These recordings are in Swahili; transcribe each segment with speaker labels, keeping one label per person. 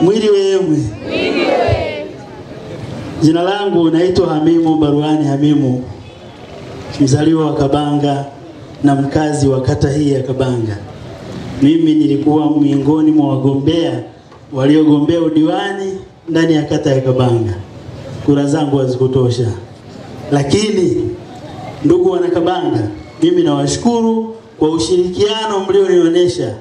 Speaker 1: Mwili wewe. Jina langu naitwa Hamimu Baruani Hamimu, mzaliwa wa Kabanga na mkazi wa kata hii ya Kabanga. Mimi nilikuwa miongoni mwa wagombea waliogombea udiwani ndani ya kata ya Kabanga. Kura zangu hazikutosha. Lakini ndugu wana Kabanga, mimi nawashukuru kwa ushirikiano mlionionyesha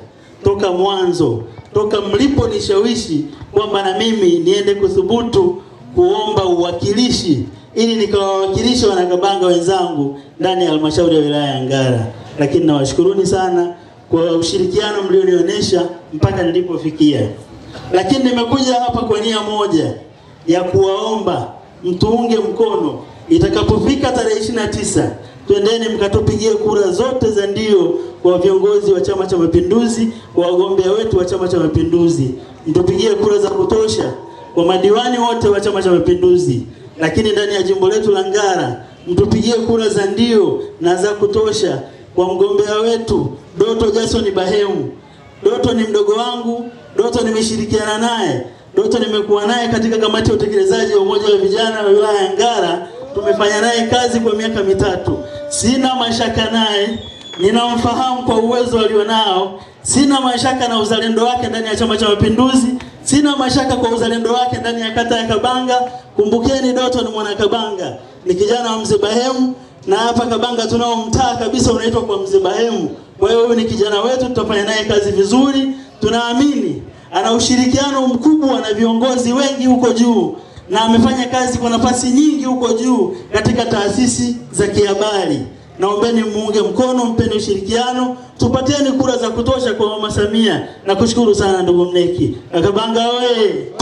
Speaker 1: toka mwanzo, toka mliponishawishi kwamba na mimi niende kuthubutu kuomba uwakilishi ili nikawawakilisha wana Kabanga wenzangu ndani ya halmashauri ya wilaya ya Ngara. Lakini nawashukuruni sana kwa ushirikiano mlionionyesha mpaka nilipofikia. Lakini nimekuja hapa kwa nia moja ya kuwaomba mtuunge mkono itakapofika tarehe 29, twendeni mkatupigie kura zote za ndio kwa viongozi wa Chama cha Mapinduzi, kwa wagombea wetu wa Chama cha Mapinduzi. Mtupigie kura za kutosha kwa madiwani wote wa Chama cha Mapinduzi. Lakini ndani ya jimbo letu la Ngara mtupigie kura za ndio na za kutosha kwa mgombea wetu Doto Jason Bahemu. Doto ni mdogo wangu, Doto nimeshirikiana naye, Doto nimekuwa naye katika kamati ya utekelezaji wa umoja wa vijana wa wilaya ya Ngara. Tumefanya naye kazi kwa miaka 3. Sina mashaka naye, ninamfahamu kwa uwezo alionao. Sina mashaka na uzalendo wake ndani ya Chama cha Mapinduzi. Sina mashaka kwa uzalendo wake ndani ya kata ya Kabanga. Kumbukeni Doto ni mwana Kabanga, ni kijana wa Mzee Bahemu, na hapa Kabanga tunao mtaa kabisa unaitwa kwa Mzee Bahemu. Kwa hiyo huyu ni kijana wetu, tutafanya naye kazi vizuri. Tunaamini ana ushirikiano mkubwa na viongozi wengi huko juu, na amefanya kazi kwa nafasi nyingi huko juu katika taasisi za kihabari. Naombeni muunge mkono, mpeni ushirikiano, tupatieni kura za kutosha kwa Mama Samia. Na kushukuru sana ndugu Mneki. Kabanga wewe.